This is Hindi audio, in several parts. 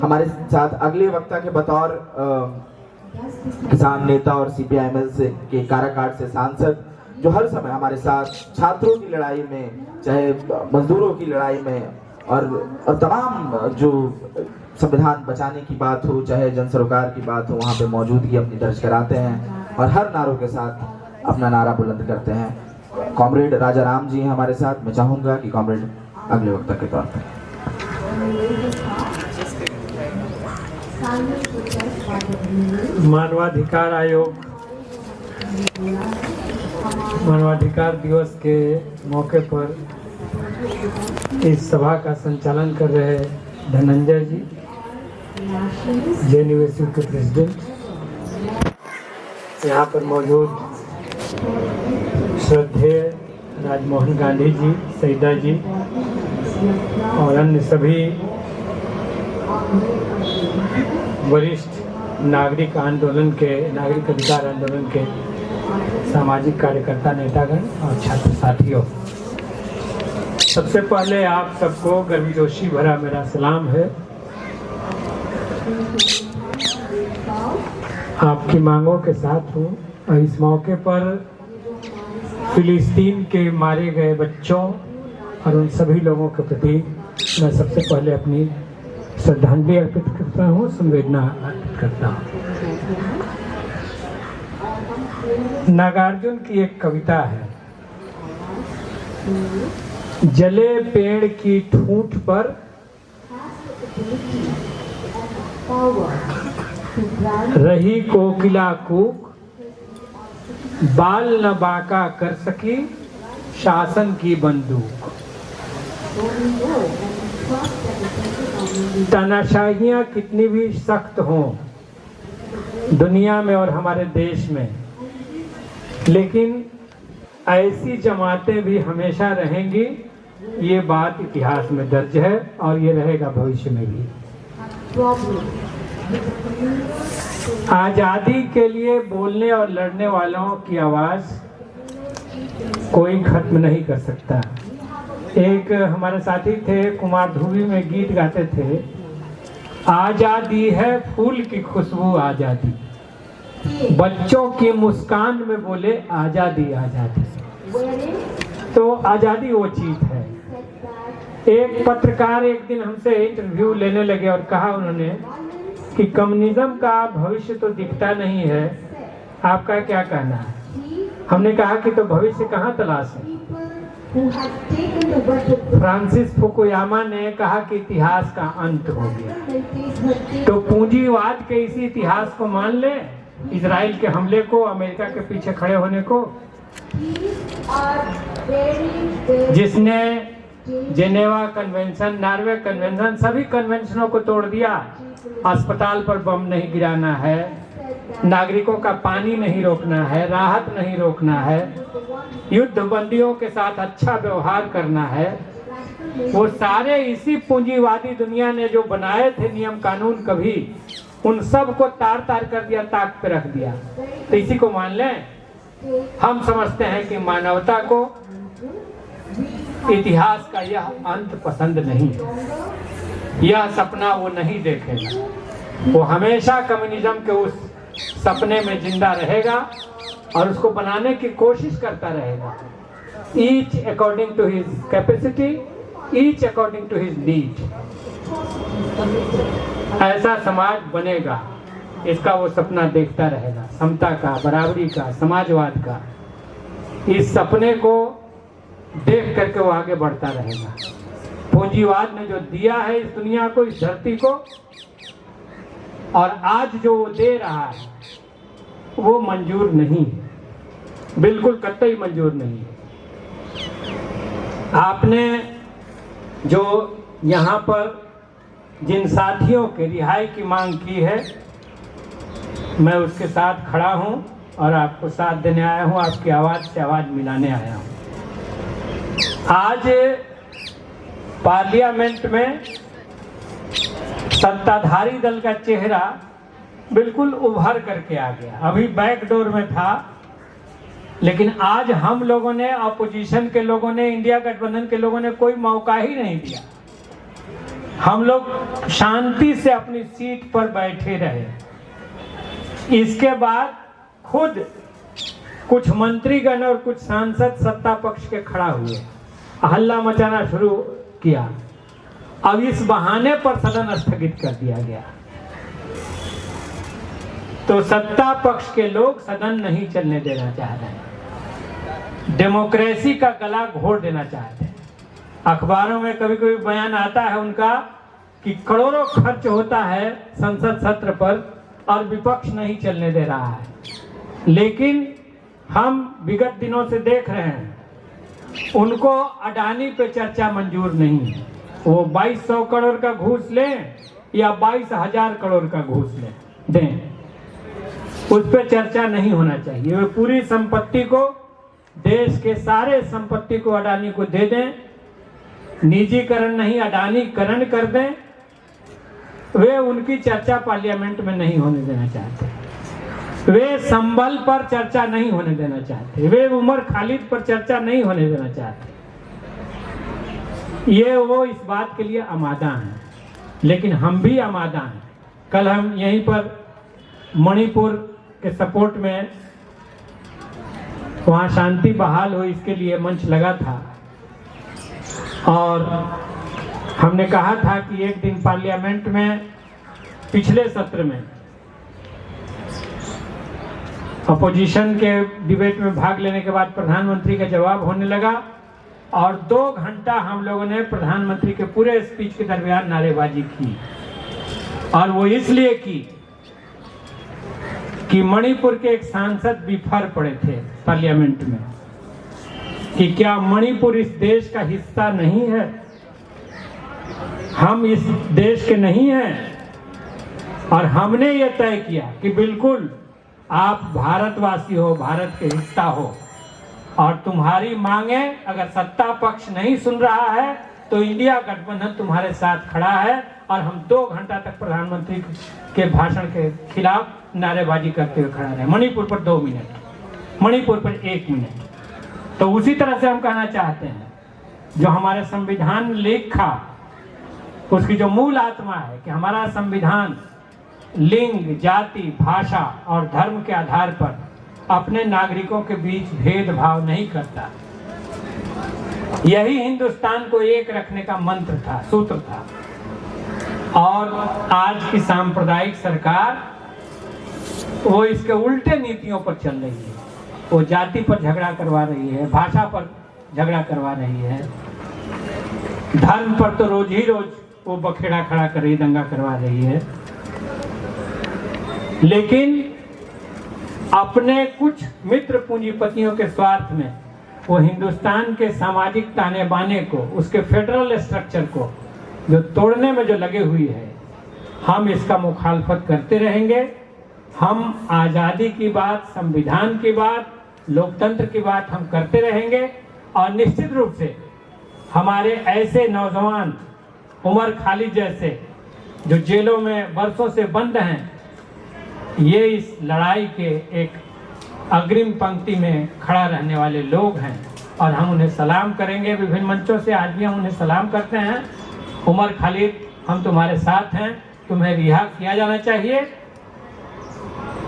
हमारे साथ अगले वक्ता के बतौर किसान नेता और सीपीआईएमएल से के काराकाट से सांसद जो हर समय हमारे साथ छात्रों की लड़ाई में, चाहे मजदूरों की लड़ाई में और तमाम जो संविधान बचाने की बात हो, चाहे जन सरोकार की बात हो, वहाँ पे मौजूदगी अपनी दर्ज कराते हैं और हर नारों के साथ अपना नारा बुलंद करते हैं। कॉमरेड राजा राम जी हैं हमारे साथ। मैं चाहूँगा कि कॉमरेड अगले वक्ता के तौर पर मानवाधिकार आयोग मानवाधिकार दिवस के मौके पर इस सभा का संचालन कर रहे धनंजय जी, जेएनयू के प्रेसिडेंट, यहाँ पर मौजूद श्रद्धेय राजमोहन गांधी जी, सईदा जी और अन्य सभी वरिष्ठ नागरिक अधिकार आंदोलन के सामाजिक कार्यकर्ता, नेतागण और छात्र साथियों, सबसे पहले आप सबको गर्मजोशी भरा मेरा सलाम है। आपकी मांगों के साथ हूँ और इस मौके पर फिलिस्तीन के मारे गए बच्चों और उन सभी लोगों के प्रति मैं सबसे पहले अपनी श्रद्धांजलि अर्पित करता हूँ, संवेदना अर्पित करता हूँ। नागार्जुन की एक कविता है, जले पेड़ की ठूंठ पर रही कोकिला कूक, बाल न बांका कर सकी शासन की बंदूक। तानाशाहियां कितनी भी सख्त हों दुनिया में और हमारे देश में, लेकिन ऐसी जमातें भी हमेशा रहेंगी, ये बात इतिहास में दर्ज है और ये रहेगा भविष्य में भी। आजादी के लिए बोलने और लड़ने वालों की आवाज कोई खत्म नहीं कर सकता। एक हमारे साथी थे, कुमार धुवी में गीत गाते थे, आजादी है फूल की खुशबू आजादी, बच्चों की मुस्कान में बोले आजादी आजादी। तो आजादी वो चीज है। एक पत्रकार एक दिन हमसे इंटरव्यू लेने लगे और कहा उन्होंने कि कम्युनिज्म का भविष्य तो दिखता नहीं है, आपका क्या कहना है? हमने कहा कि तो भविष्य कहाँ तलाश है? फ्रांसिस फुकुयामा ने कहा कि इतिहास का अंत हो गया। तो पूंजीवाद के इसी इतिहास को मान ले, इजराइल के हमले को, अमेरिका के पीछे खड़े होने को, जिसने जेनेवा कन्वेंशन, नॉर्वे कन्वेंशन, सभी कन्वेंशनों को तोड़ दिया। अस्पताल पर बम नहीं गिराना है, नागरिकों का पानी नहीं रोकना है, राहत नहीं रोकना है, युद्ध बंदियों के साथ अच्छा व्यवहार करना है, वो सारे इसी पूंजीवादी दुनिया ने जो बनाए थे नियम कानून, कभी उन सब को तार तार कर दिया, ताक पे रख दिया। तो इसी को मान लें। हम समझते हैं कि मानवता को इतिहास का यह अंत पसंद नहीं है, यह सपना वो नहीं देखेगा, वो हमेशा कम्युनिज्म के उस सपने में जिंदा रहेगा और उसको बनाने की कोशिश करता रहेगा। Each according to his capacity, each according to his need. ऐसा समाज बनेगा, इसका वो सपना देखता रहेगा, समता का, बराबरी का, समाजवाद का। इस सपने को देख करके वो आगे बढ़ता रहेगा। पूंजीवाद ने जो दिया है इस दुनिया को, इस धरती को, और आज जो वो दे रहा है वो मंजूर नहीं है, बिल्कुल कतई मंजूर नहीं है। आपने जो यहाँ पर जिन साथियों के रिहाई की मांग की है, मैं उसके साथ खड़ा हूँ और आपको साथ देने आया हूँ, आपकी आवाज़ से आवाज़ मिलाने आया हूँ। आज पार्लियामेंट में सत्ताधारी दल का चेहरा बिल्कुल उभर करके आ गया। अभी बैकडोर में था, लेकिन आज हम लोगों ने, अपोजिशन के लोगों ने, इंडिया गठबंधन के लोगों ने कोई मौका ही नहीं दिया। हम लोग शांति से अपनी सीट पर बैठे रहे। इसके बाद खुद कुछ मंत्रीगण और कुछ सांसद सत्ता पक्ष के खड़ा हुए, हल्ला मचाना शुरू किया। अब इस बहाने पर सदन स्थगित कर दिया गया। तो सत्ता पक्ष के लोग सदन नहीं चलने देना चाह रहे हैं, डेमोक्रेसी का गला घोट देना चाहते हैं। अखबारों में कभी कभी बयान आता है उनका कि करोड़ों खर्च होता है संसद सत्र पर और विपक्ष नहीं चलने दे रहा है। लेकिन हम विगत दिनों से देख रहे हैं उनको अडानी पे चर्चा मंजूर नहीं है। वो 2200 करोड़ का घूस लें या 22,000 करोड़ का घूस लें दें, उस पर चर्चा नहीं होना चाहिए। वे पूरी संपत्ति को, देश के सारे संपत्ति को अडानी को दे दें, निजीकरण नहीं अडानीकरण कर दें। वे उनकी चर्चा पार्लियामेंट में नहीं होने देना चाहते। वे संबल पर चर्चा नहीं होने देना चाहते। वे उमर खालिद पर चर्चा नहीं होने देना चाहते। ये वो इस बात के लिए आमादा हैं, लेकिन हम भी आमादा हैं। कल हम यहीं पर मणिपुर के सपोर्ट में वहाँ शांति बहाल हो, इसके लिए मंच लगा था और हमने कहा था कि एक दिन पार्लियामेंट में पिछले सत्र में अपोजिशन के डिबेट में भाग लेने के बाद प्रधानमंत्री का जवाब होने लगा और 2 घंटा हम लोगों ने प्रधानमंत्री के पूरे स्पीच के दरमियान नारेबाजी की। और वो इसलिए की कि मणिपुर के एक सांसद बिफर पड़े थे पार्लियामेंट में कि क्या मणिपुर इस देश का हिस्सा नहीं है, हम इस देश के नहीं हैं। और हमने ये तय किया कि बिल्कुल आप भारतवासी हो, भारत के हिस्सा हो और तुम्हारी मांगे अगर सत्ता पक्ष नहीं सुन रहा है तो इंडिया गठबंधन तुम्हारे साथ खड़ा है। और हम 2 घंटा तक प्रधानमंत्री के भाषण के खिलाफ नारेबाजी करते हुए खड़ा रहे। मणिपुर पर 2 मिनट, मणिपुर पर 1 मिनट। तो उसी तरह से हम कहना चाहते हैं जो हमारे संविधान लिखा उसकी जो मूल आत्मा है कि हमारा संविधान लिंग, जाति, भाषा और धर्म के आधार पर अपने नागरिकों के बीच भेदभाव नहीं करता। यही हिंदुस्तान को एक रखने का मंत्र था, सूत्र था। और आज की सांप्रदायिक सरकार वो इसके उल्टे नीतियों पर चल रही है। वो जाति पर झगड़ा करवा रही है, भाषा पर झगड़ा करवा रही है, धर्म पर तो रोज ही रोज वो बखेड़ा खड़ा कर रही, दंगा करवा रही है। लेकिन अपने कुछ मित्र पूंजीपतियों के स्वार्थ में वो हिंदुस्तान के सामाजिक ताने बाने को, उसके फेडरल स्ट्रक्चर को जो तोड़ने में जो लगे हुई है, हम इसका मुखालफत करते रहेंगे। हम आज़ादी की बात, संविधान की बात, लोकतंत्र की बात हम करते रहेंगे। और निश्चित रूप से हमारे ऐसे नौजवान उमर खालिद जैसे जो जेलों में वर्षों से बंद हैं, ये इस लड़ाई के एक अग्रिम पंक्ति में खड़ा रहने वाले लोग हैं और हम उन्हें सलाम करेंगे। विभिन्न मंचों से आज भी हम उन्हें सलाम करते हैं। उमर खालिद, हम तुम्हारे साथ हैं, तुम्हें रिहा किया जाना चाहिए।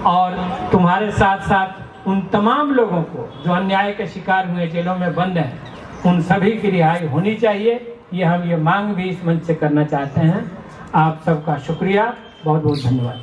और तुम्हारे साथ साथ उन तमाम लोगों को जो अन्याय के शिकार हुए, जेलों में बंद हैं, उन सभी की रिहाई होनी चाहिए। ये हम ये मांग भी इस मंच से करना चाहते हैं। आप सबका शुक्रिया, बहुत बहुत धन्यवाद।